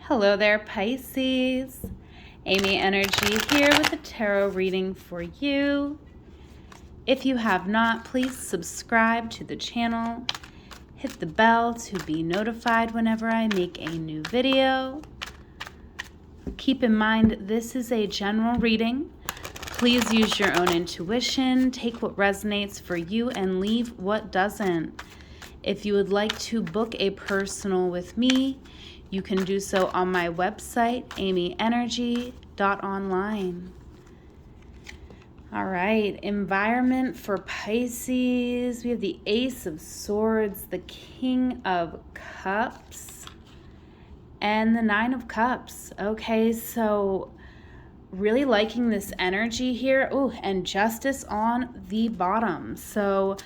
Hello there, Pisces. Amyenergy here with a tarot reading for you. If you have not, please subscribe to the channel. Hit the bell to be notified whenever I make a new video. Keep in mind, this is a general reading. Please use your own intuition, take what resonates for you, and leave what doesn't. If you would like to book a personal with me, you can do so on my website, amyenergy.online. All right, environment for Pisces. We have the Ace of Swords, the King of Cups, and the Nine of Cups. Okay, so really liking this energy here. Oh, and Justice on the bottom. So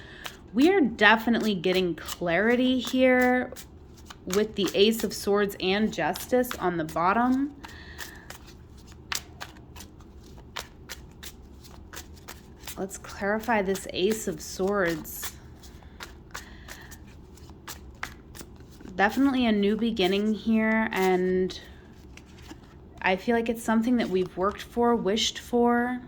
we are definitely getting clarity here with the Ace of Swords and Justice on the bottom. Let's clarify this Ace of Swords. Definitely a new beginning here, and I feel like it's something that we've worked for, wished for.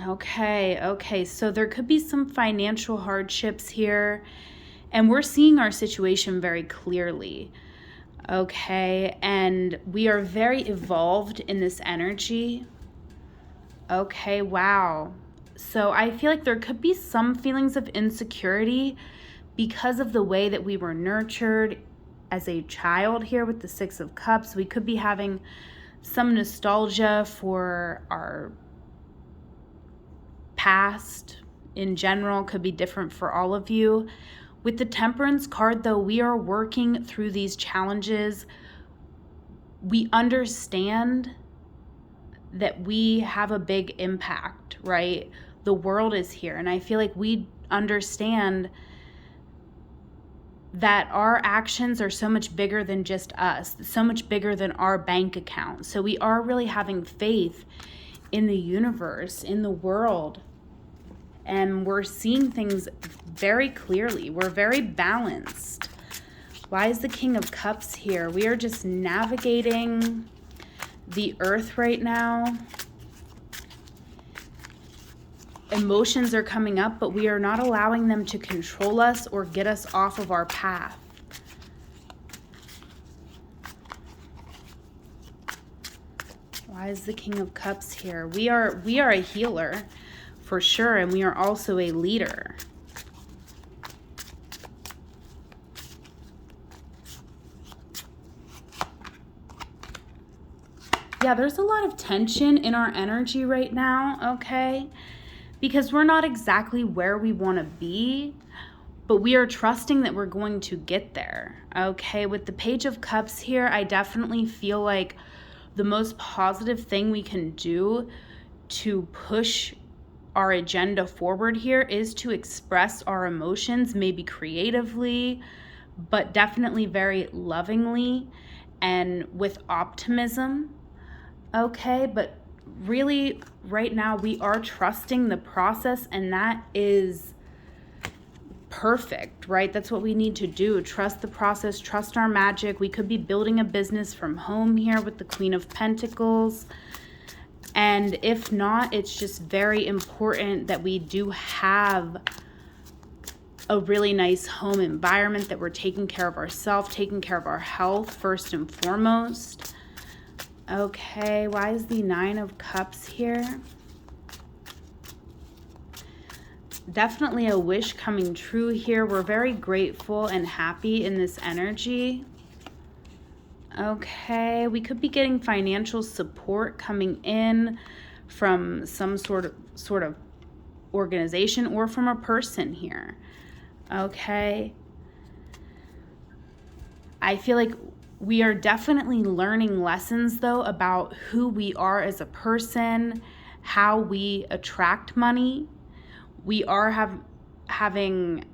Okay, so there could be some financial hardships here, and we're seeing our situation very clearly. Okay, and we are very evolved in this energy. Okay, wow. So I feel like there could be some feelings of insecurity because of the way that we were nurtured as a child here with the Six of Cups. We could be having some nostalgia for our past in general, could be different for all of you. With the Temperance card, though, we are working through these challenges. We understand that we have a big impact, right? The world is here, and I feel like we understand that our actions are so much bigger than just us, so much bigger than our bank account. So we are really having faith in the universe, in the world, and we're seeing things very clearly. We're very balanced. Why is the King of Cups here? We are just navigating the earth right now. Emotions are coming up, but we are not allowing them to control us or get us off of our path. Why is the King of Cups here? We are a healer for sure, and we are also a leader. Yeah, there's a lot of tension in our energy right now, okay? Because we're not exactly where we want to be, but we are trusting that we're going to get there, okay? With the Page of Cups here, I definitely feel like the most positive thing we can do to push our agenda forward here is to express our emotions, maybe creatively, but definitely very lovingly and with optimism. Okay, but really right now we are trusting the process, and that is perfect, right? That's what we need to do. Trust the process, trust our magic. We could be building a business from home here with the Queen of Pentacles. And if not, it's just very important that we do have a really nice home environment, that we're taking care of ourselves, taking care of our health first and foremost. Okay, why is the Nine of Cups here? Definitely a wish coming true here. We're very grateful and happy in this energy. Okay, we could be getting financial support coming in from some sort of organization or from a person here. Okay. I feel like we are definitely learning lessons, though, about who we are as a person, how we attract money. We are having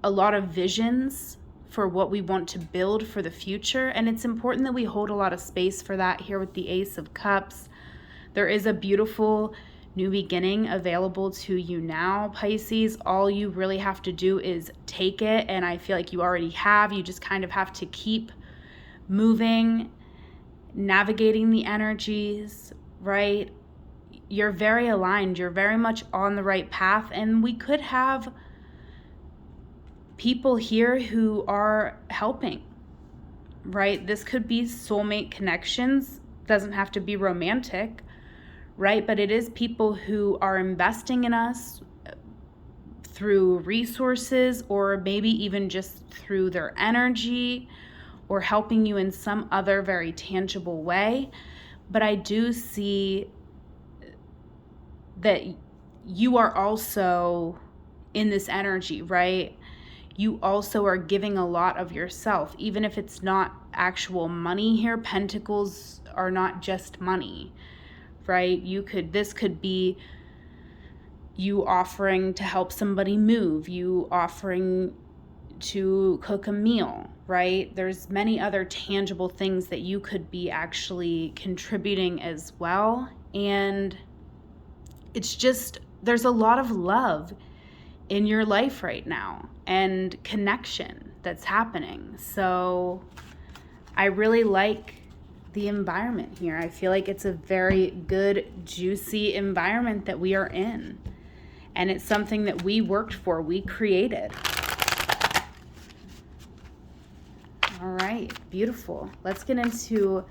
a lot of visions for what we want to build for the future, and it's important that we hold a lot of space for that here with the Ace of Cups. There is a beautiful new beginning available to you now, Pisces. All you really have to do is take it, and I feel like you already have. You just kind of have to keep moving, navigating the energies, right? You're very aligned. You're very much on the right path. And we could have people here who are helping, right? This could be soulmate connections. Doesn't have to be romantic, right? But it is people who are investing in us through resources, or maybe even just through their energy, or helping you in some other very tangible way. But I do see that you are also in this energy, right? You also are giving a lot of yourself, even if it's not actual money here. Pentacles are not just money, right? This could be you offering to help somebody move, you offering to cook a meal, right? There's many other tangible things that you could be actually contributing as well. And it's just, there's a lot of love in your life right now and connection that's happening. So I really like the environment here. I feel like it's a very good, juicy environment that we are in. And it's something that we worked for, we created. All right, beautiful. Let's get into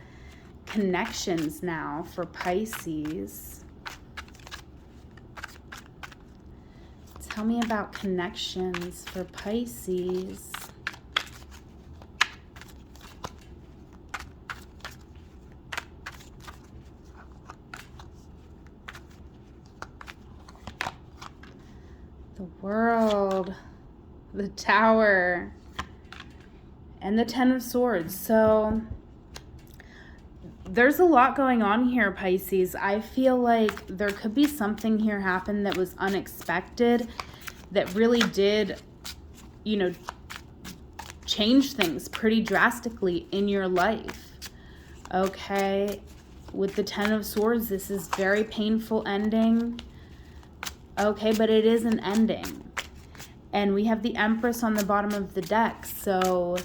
connections now for Pisces. Tell me about connections for Pisces. The World, the Tower, and the Ten of Swords. So there's a lot going on here, Pisces. I feel like there could be something here happen that was unexpected, that really did, change things pretty drastically in your life. Okay, with the Ten of Swords, this is very painful ending. Okay, but it is an ending. And we have the Empress on the bottom of the deck. So,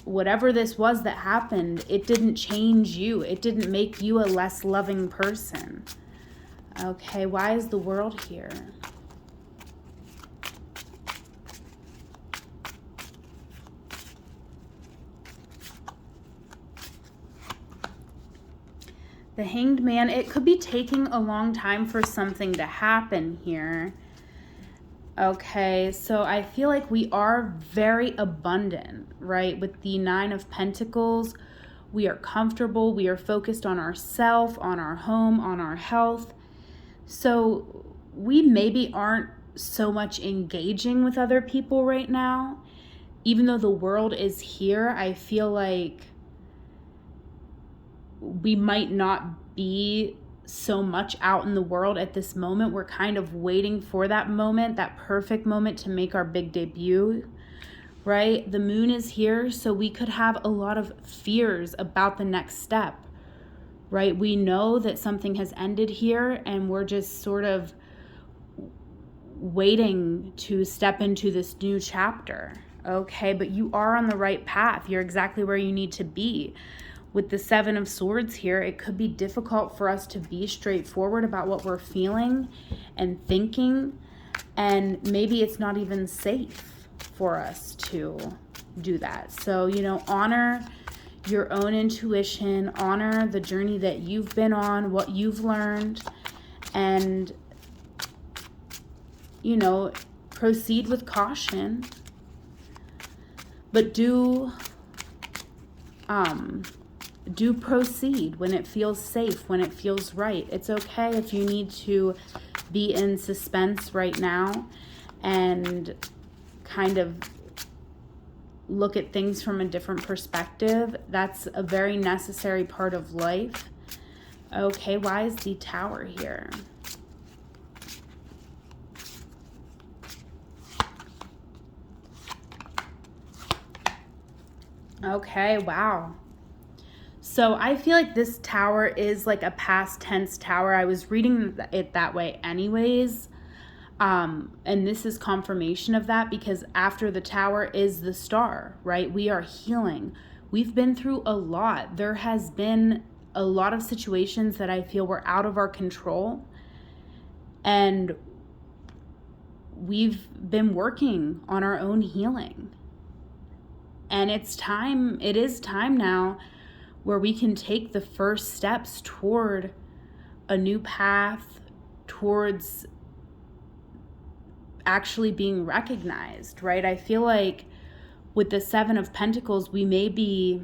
whatever this was that happened, it didn't change you. It didn't make you a less loving person. Okay, why is the World here? The Hanged Man, it could be taking a long time for something to happen here. Okay, so I feel like we are very abundant, right? With the Nine of Pentacles, we are comfortable, we are focused on ourselves, on our home, on our health. So we maybe aren't so much engaging with other people right now. Even though the World is here, I feel like we might not be so much out in the world at this moment. We're kind of waiting for that moment, that perfect moment to make our big debut, right? The Moon is here, so we could have a lot of fears about the next step, right? We know that something has ended here and we're just sort of waiting to step into this new chapter, okay? But you are on the right path. You're exactly where you need to be. With the Seven of Swords here, it could be difficult for us to be straightforward about what we're feeling and thinking, and maybe it's not even safe for us to do that. So, honor your own intuition, honor the journey that you've been on, what you've learned, and, proceed with caution, but do proceed when it feels safe, when it feels right. It's okay if you need to be in suspense right now and kind of look at things from a different perspective. That's a very necessary part of life. Okay, why is the Tower here? Okay, wow. So I feel like this Tower is like a past tense tower. I was reading it that way anyways. And this is confirmation of that, because after the Tower is the Star, right? We are healing. We've been through a lot. There has been a lot of situations that I feel were out of our control. And we've been working on our own healing. And it is time now where we can take the first steps toward a new path, towards actually being recognized, right? I feel like with the Seven of Pentacles, we may be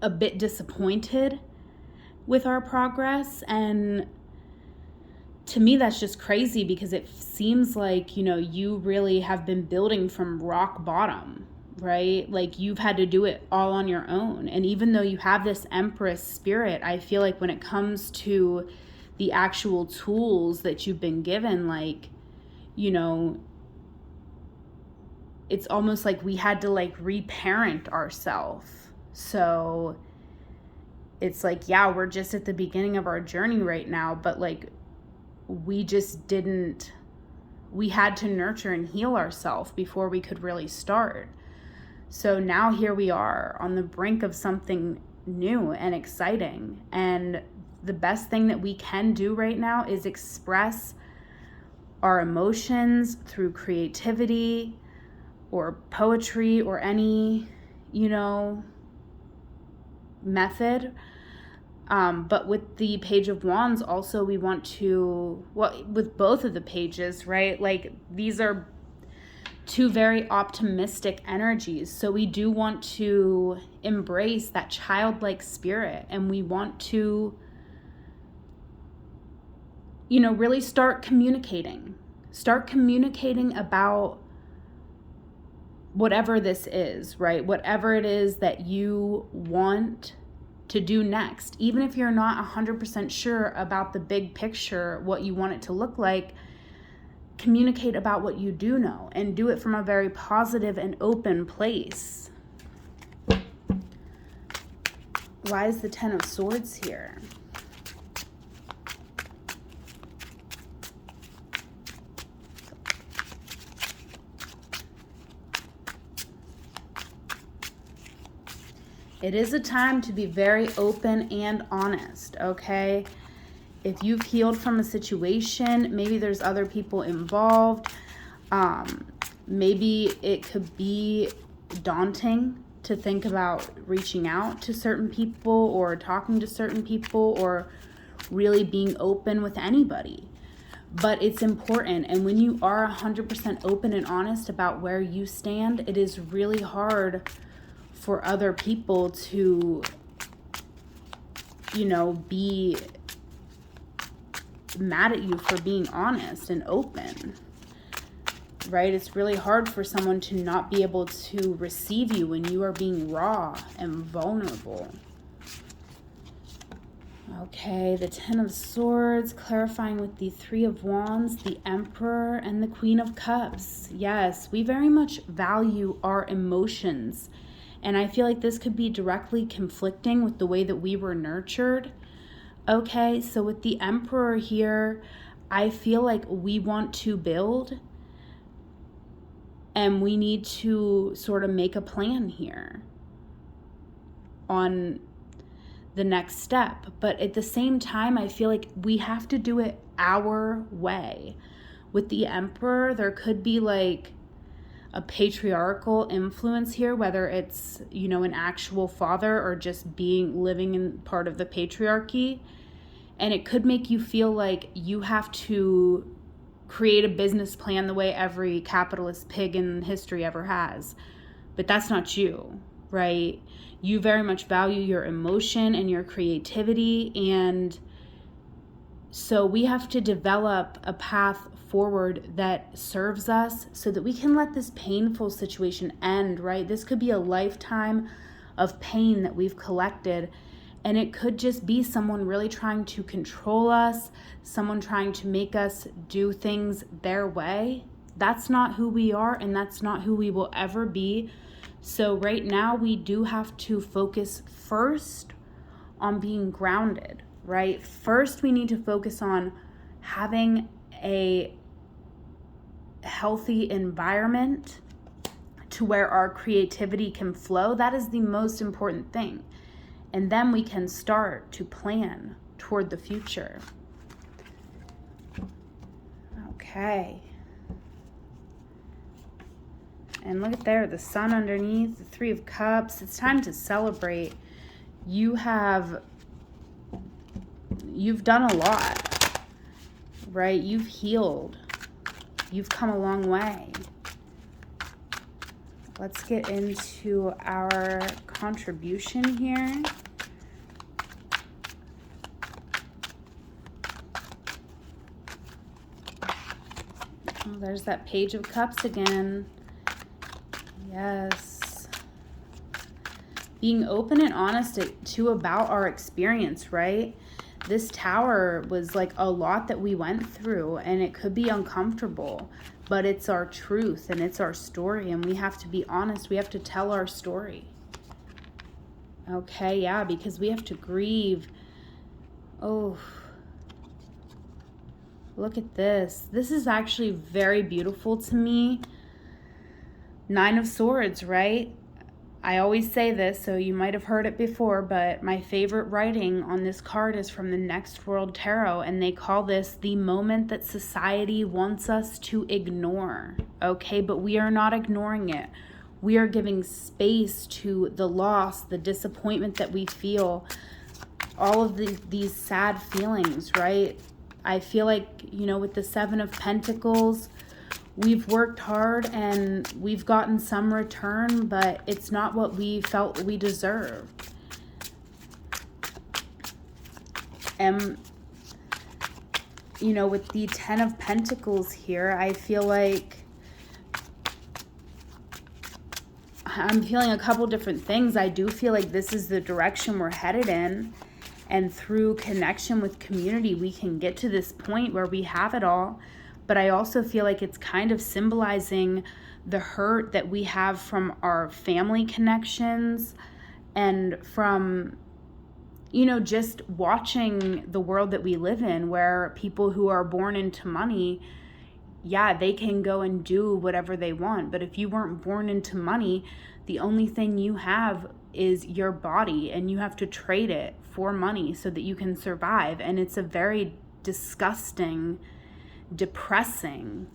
a bit disappointed with our progress. And to me, that's just crazy, because it seems like, you really have been building from rock bottom, right? Like you've had to do it all on your own. And even though you have this Empress spirit, I feel like when it comes to the actual tools that you've been given, like, it's almost like we had to like reparent ourselves. So it's like, yeah, we're just at the beginning of our journey right now, but like we had to nurture and heal ourselves before we could really start. So now here we are on the brink of something new and exciting. And the best thing that we can do right now is express our emotions through creativity or poetry or any, method. But with the Page of Wands also, we want to, with both of the pages, right? Like these are two very optimistic energies. So we do want to embrace that childlike spirit, and we want to, really start communicating about whatever this is, right? Whatever it is that you want to do next. Even if you're not 100% sure about the big picture, what you want it to look like, communicate about what you do know, and do it from a very positive and open place. Why is the Ten of Swords here? It is a time to be very open and honest, okay? If you've healed from a situation, maybe there's other people involved. Maybe it could be daunting to think about reaching out to certain people or talking to certain people or really being open with anybody. But it's important. And when you are 100% open and honest about where you stand, it is really hard for other people to, be mad at you for being honest and open, right? It's really hard for someone to not be able to receive you when you are being raw and vulnerable. Okay, the Ten of Swords, clarifying with the Three of Wands, the Emperor, and the Queen of Cups. Yes, we very much value our emotions. And I feel like this could be directly conflicting with the way that we were nurtured. Okay, so with the Emperor here, I feel like we want to build and we need to sort of make a plan here on the next step. But at the same time, I feel like we have to do it our way. With the Emperor, there could be like a patriarchal influence here, whether it's, an actual father or just living in part of the patriarchy. And it could make you feel like you have to create a business plan the way every capitalist pig in history ever has. But that's not you, right? You very much value your emotion and your creativity. And so we have to develop a path forward that serves us so that we can let this painful situation end, right? This could be a lifetime of pain that we've collected, and it could just be someone really trying to control us, someone trying to make us do things their way. That's not who we are, and that's not who we will ever be. So right now we do have to focus first on being grounded, right? First, we need to focus on having a healthy environment to where our creativity can flow. That is the most important thing. And then we can start to plan toward the future. Okay. And look at there, the sun underneath, the Three of Cups. It's time to celebrate. You've done a lot, right? You've healed. You've come a long way. Let's get into our contribution here. Oh, there's that Page of Cups again. Yes. Being open and honest to about our experience, right? This Tower was like a lot that we went through, and it could be uncomfortable, but it's our truth and it's our story, and we have to be honest. We have to tell our story. Okay, yeah, because we have to grieve. Oh, look at this. This is actually very beautiful to me. Nine of Swords, right? I always say this, so you might have heard it before, but my favorite writing on this card is from the Next World Tarot, and they call this the moment that society wants us to ignore, okay? But we are not ignoring it. We are giving space to the loss, the disappointment that we feel, all of these sad feelings, right? I feel like, you know, with the Seven of Pentacles, we've worked hard and we've gotten some return, but it's not what we felt we deserved. And, you know, with the Ten of Pentacles here, I feel like I'm feeling a couple different things. I do feel like this is the direction we're headed in. And through connection with community, we can get to this point where we have it all. But I also feel like it's kind of symbolizing the hurt that we have from our family connections and from, you know, just watching the world that we live in, where people who are born into money, yeah, they can go and do whatever they want. But if you weren't born into money, the only thing you have is your body, and you have to trade it for money so that you can survive. And it's a very disgusting, depressing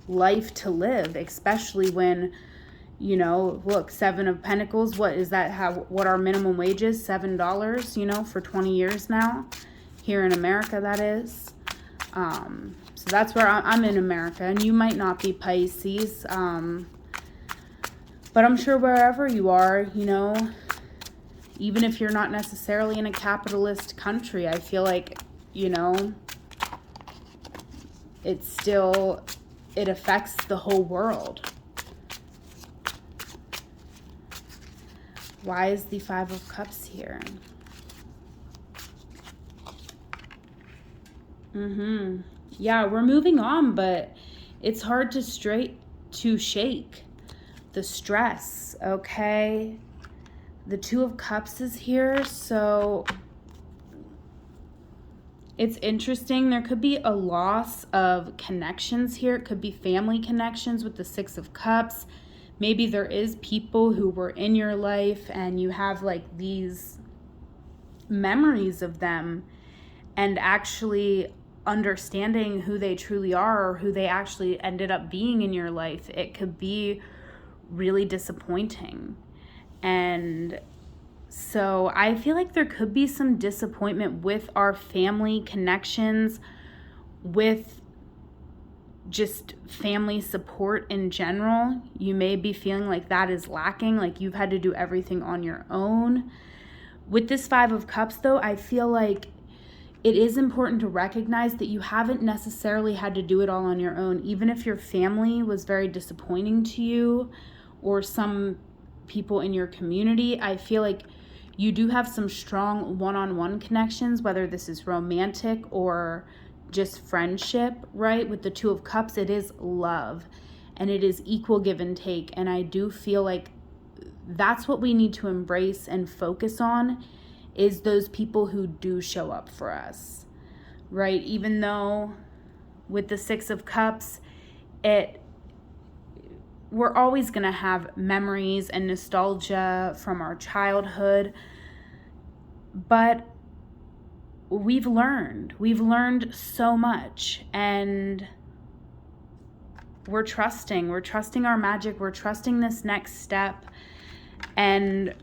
life to live, especially when, you know, look, Seven of Pentacles, what is that, what our minimum wage is? $7, you know, for 20 years now here in America, that is. So that's where I'm in America, and you might not be Pisces, but I'm sure wherever you are, you know, even if you're not necessarily in a capitalist country, I feel like, you know, it affects the whole world. Why is the Five of Cups here? Yeah, we're moving on, but it's hard to shake the stress, okay? The Two of Cups is here, so it's interesting. There could be a loss of connections here. It could be family connections with the Six of Cups. Maybe there is people who were in your life and you have like these memories of them, and actually understanding who they truly are or who they actually ended up being in your life. It could be really disappointing. And so I feel like there could be some disappointment with our family connections, with just family support in general. You may be feeling like that is lacking, like you've had to do everything on your own. With this Five of Cups, though, I feel like it is important to recognize that you haven't necessarily had to do it all on your own. Even if your family was very disappointing to you, or some people in your community, I feel like you do have some strong one-on-one connections, whether this is romantic or just friendship, right? With the Two of Cups, it is love and it is equal give and take. And I do feel like that's what we need to embrace and focus on, is those people who do show up for us, right? Even though with the Six of Cups, it we're always going to have memories and nostalgia from our childhood, but we've learned so much, and we're trusting our magic, we're trusting this next step. And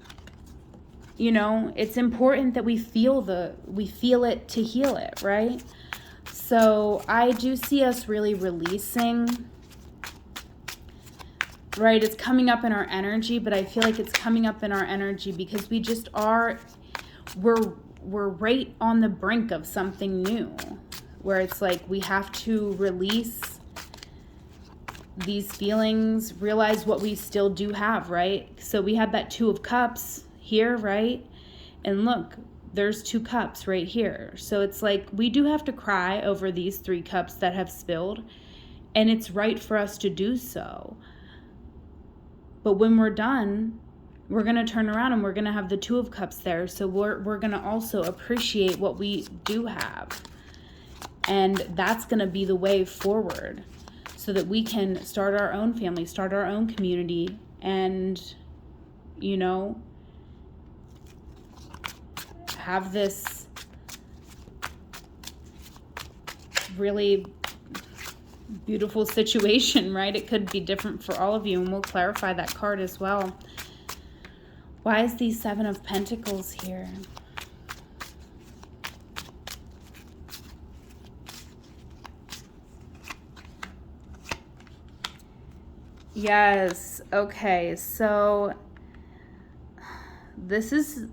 it's important that we feel it to heal it, right? So I do see us really releasing, right? It's coming up in our energy, but I feel like it's coming up in our energy because we just we're right on the brink of something new, where it's like we have to release these feelings, realize what we still do have, right? So we have that 2 of Cups here, right? And look, there's 2 cups right here. So it's like we do have to cry over these 3 cups that have spilled, and it's right for us to do so. But when we're done, we're going to turn around and we're going to have the 2 of Cups there. So we're going to also appreciate what we do have. And that's going to be the way forward, so that we can start our own family, start our own community, and, have this really beautiful situation, right? It could be different for all of you, and we'll clarify that card as well. Why is the 7 of Pentacles here? Yes, okay, so this is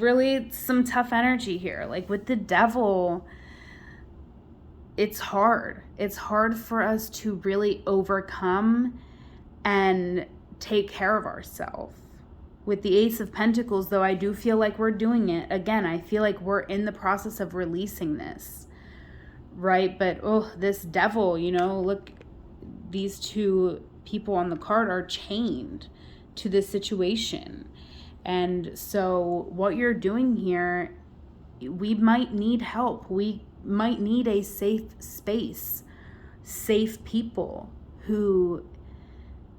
really some tough energy here. Like with the Devil, it's hard. It's hard for us to really overcome and take care of ourselves. With the Ace of Pentacles, though, I do feel like we're doing it. Again, I feel like we're in the process of releasing this, right? But, this Devil, look, these 2 people on the card are chained to this situation. And so what you're doing here, we might need help. We might need a safe space, safe people who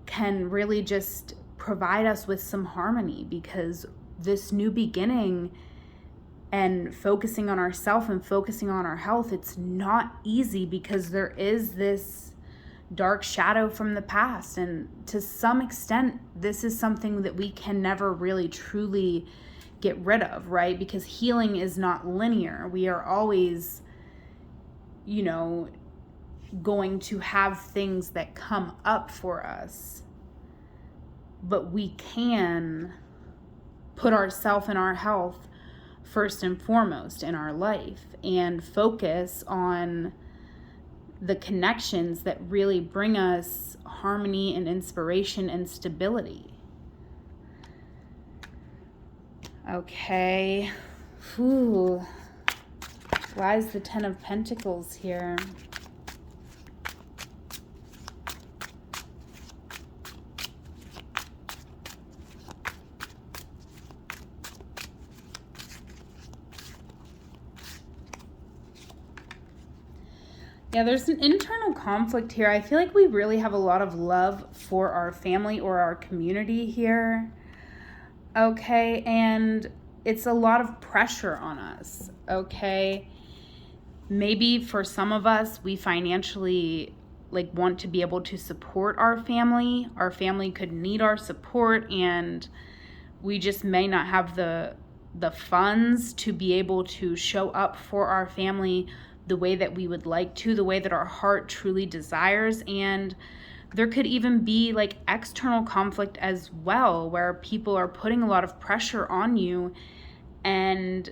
can really just provide us with some harmony, because this new beginning and focusing on ourselves and focusing on our health, it's not easy because there is this dark shadow from the past. And to some extent, this is something that we can never really truly get rid of, right? Because healing is not linear. We are always, going to have things that come up for us. But we can put ourselves and our health first and foremost in our life and focus on the connections that really bring us harmony and inspiration and stability. Okay. Ooh. Why is the 10 of Pentacles here? Yeah, there's an internal conflict here. I feel like we really have a lot of love for our family or our community here. Okay, and it's a lot of pressure on us, okay? Maybe for some of us, we financially want to be able to support our family. Our family could need our support, and we just may not have the funds to be able to show up for our family the way that we would like to, the way that our heart truly desires. And there could even be external conflict as well, where people are putting a lot of pressure on you. And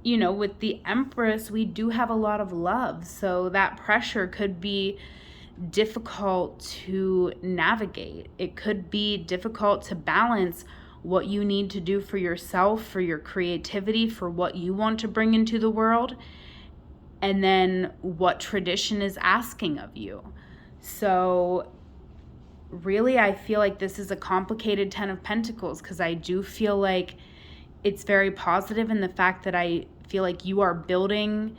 with the Empress, we do have a lot of love, so that pressure could be difficult to navigate. It could be difficult to balance what you need to do for yourself, for your creativity, for what you want to bring into the world, and then what tradition is asking of you. So really, I feel like this is a complicated 10 of Pentacles, because I do feel like it's very positive in the fact that I feel like you are building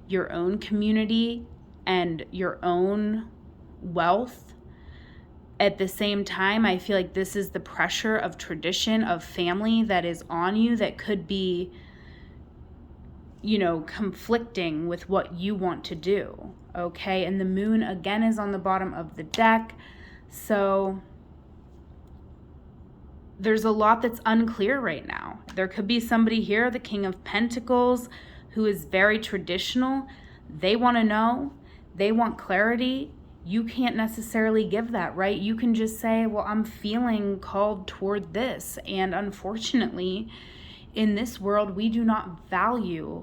your own community and your own wealth. At the same time, I feel like this is the pressure of tradition, of family that is on you that could be, you know, conflicting with what you want to do, okay? And the moon, again, is on the bottom of the deck. So there's a lot that's unclear right now. There could be somebody here, the King of Pentacles, who is very traditional. They want to know. They want clarity. You can't necessarily give that, right? You can just say, well, I'm feeling called toward this. And unfortunately, in this world, we do not value,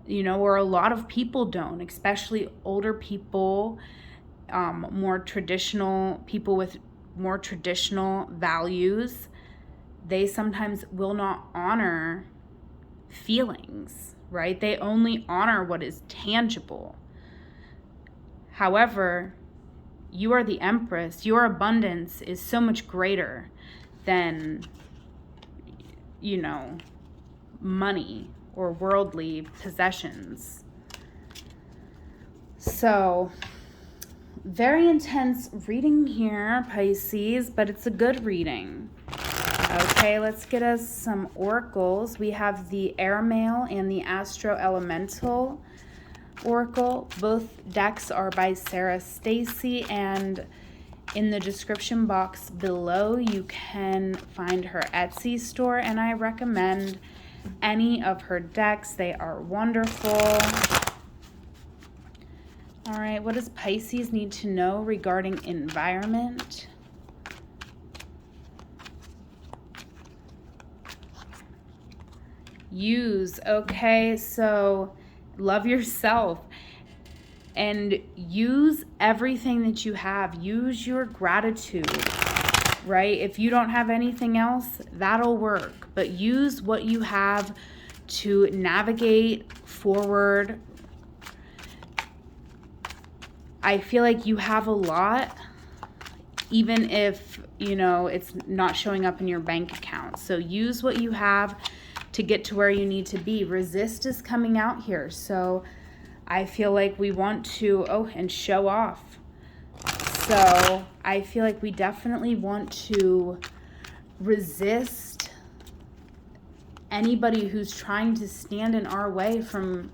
you know, or a lot of people don't, especially older people, more traditional people with more traditional values. They sometimes will not honor feelings, right? They only honor what is tangible. However, you are the Empress. Your abundance is so much greater than, you know, money or worldly possessions. So, very intense reading here, Pisces, but it's a good reading. Okay, let's get us some oracles. We have the Airmail and the Astro Elemental Oracle. Both decks are by Sarah Stacy, and in the description box below you can find her Etsy store, and I recommend any of her decks. They are wonderful. All right, what does Pisces need to know regarding environment? Use, okay, so love yourself and use everything that you have. Use your gratitude, right? If you don't have anything else, that'll work. But use what you have to navigate forward. I feel like you have a lot, even if, you know, it's not showing up in your bank account. So use what you have to get to where you need to be. Resist is coming out here. So I feel like we want to, and show off. So I feel like we definitely want to resist anybody who's trying to stand in our way from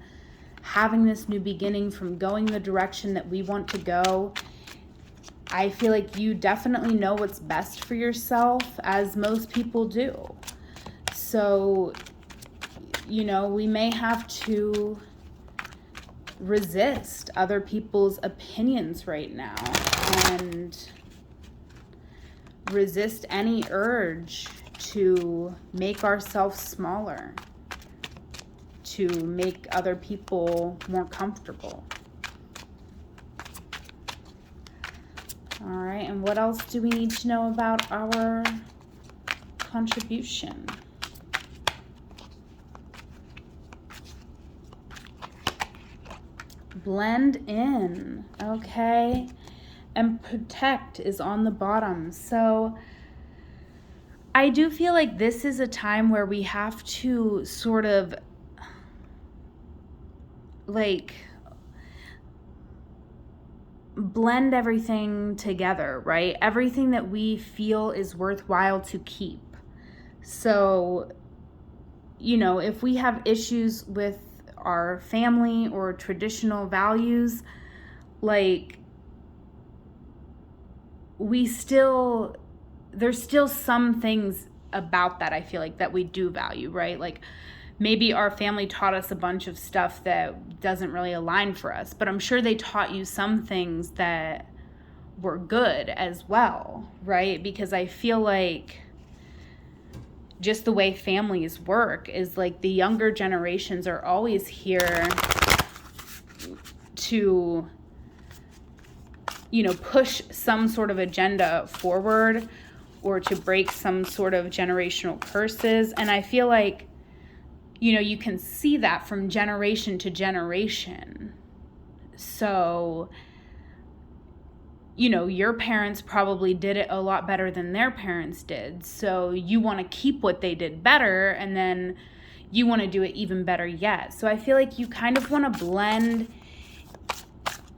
having this new beginning, from going the direction that we want to go. I feel like you definitely know what's best for yourself, as most people do. So, you know, we may have to resist other people's opinions right now and resist any urge to make ourselves smaller, to make other people more comfortable. All right, and what else do we need to know about our contribution? Blend in, okay? And protect is on the bottom. So I do feel like this is a time where we have to sort of like blend everything together, right? Everything that we feel is worthwhile to keep. So, you know, if we have issues with our family or traditional values, like there's still some things about that I feel like that we do value, right? Like maybe our family taught us a bunch of stuff that doesn't really align for us, but I'm sure they taught you some things that were good as well, right? Because I feel like just the way families work is like the younger generations are always here to, you know, push some sort of agenda forward or to break some sort of generational curses. And I feel like, you know, you can see that from generation to generation. So, you know, your parents probably did it a lot better than their parents did. So you want to keep what they did better, and then you want to do it even better yet. So I feel like you kind of want to blend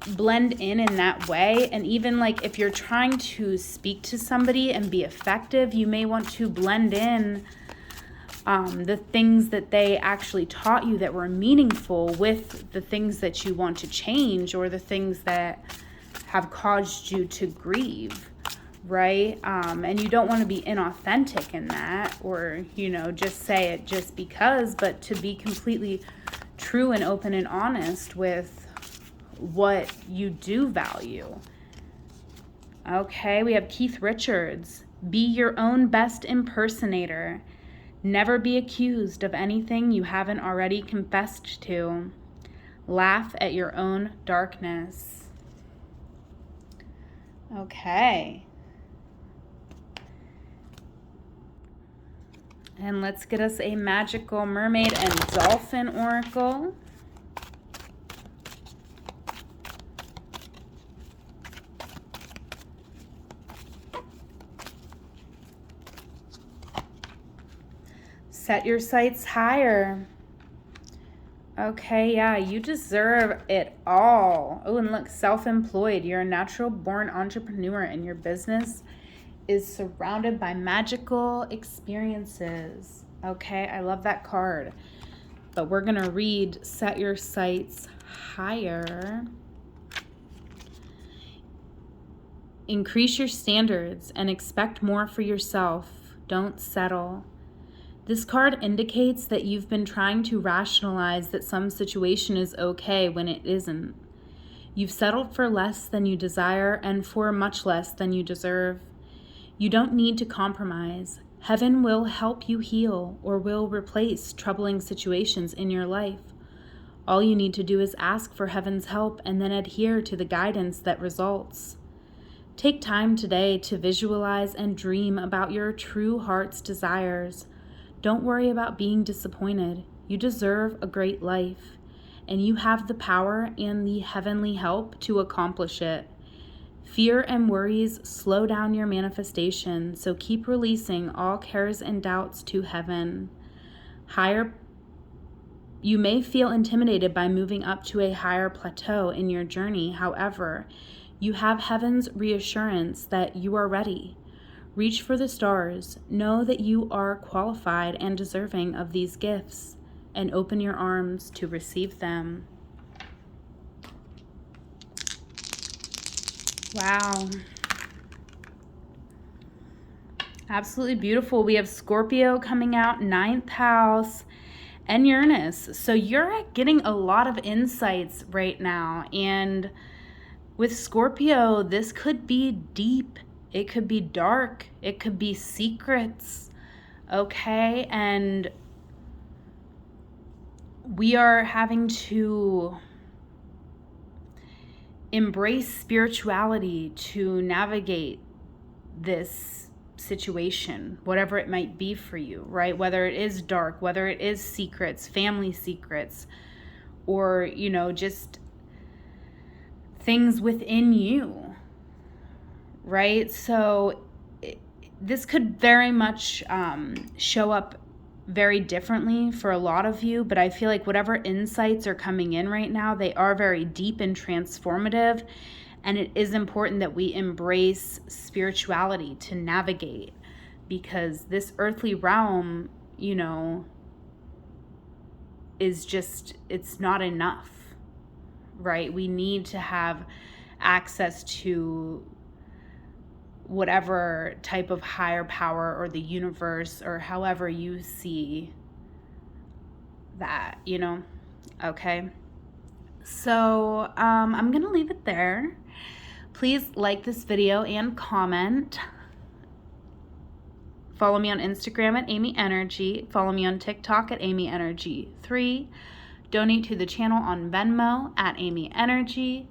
blend in that way. And even like if you're trying to speak to somebody and be effective, you may want to blend in the things that they actually taught you that were meaningful with the things that you want to change, or the things that have caused you to grieve, right? And you don't want to be inauthentic in that, or, you know, just say it just because, but to be completely true and open and honest with what you do value. Okay, we have Keith Richards. Be your own best impersonator. Never be accused of anything you haven't already confessed to. Laugh at your own darkness. Okay. And let's get us a magical mermaid and dolphin oracle. Set your sights higher. Okay, yeah, you deserve it all. Oh, and look, self-employed. You're a natural-born entrepreneur, and your business is surrounded by magical experiences. Okay, I love that card. But we're going to read Set Your Sights Higher. Increase your standards and expect more for yourself. Don't settle. This card indicates that you've been trying to rationalize that some situation is okay when it isn't. You've settled for less than you desire and for much less than you deserve. You don't need to compromise. Heaven will help you heal or will replace troubling situations in your life. All you need to do is ask for heaven's help and then adhere to the guidance that results. Take time today to visualize and dream about your true heart's desires. Don't worry about being disappointed. You deserve a great life, and you have the power and the heavenly help to accomplish it. Fear and worries slow down your manifestation, so keep releasing all cares and doubts to heaven. You may feel intimidated by moving up to a higher plateau in your journey. However, you have heaven's reassurance that you are ready. Reach for the stars. Know that you are qualified and deserving of these gifts, and open your arms to receive them. Wow. Absolutely beautiful. We have Scorpio coming out, 9th house, and Uranus. So you're getting a lot of insights right now. And with Scorpio, this could be deep. It could be dark. It could be secrets. Okay? And we are having to embrace spirituality to navigate this situation, whatever it might be for you, right? Whether it is dark, whether it is secrets, family secrets, or, you know, just things within you, right? So this could very much show up very differently for a lot of you, but I feel like whatever insights are coming in right now, they are very deep and transformative, and it is important that we embrace spirituality to navigate, because this earthly realm, you know, is just, it's not enough, right? We need to have access to whatever type of higher power or the universe, or however you see that, you know? Okay. So I'm gonna leave it there. Please like this video and comment. Follow me on Instagram at amyenergy. Follow me on TikTok at amyenergy3. Donate to the channel on Venmo at amyenergy.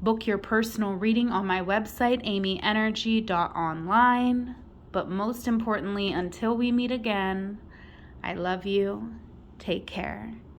Book your personal reading on my website, amyenergy.online. But most importantly, until we meet again, I love you. Take care.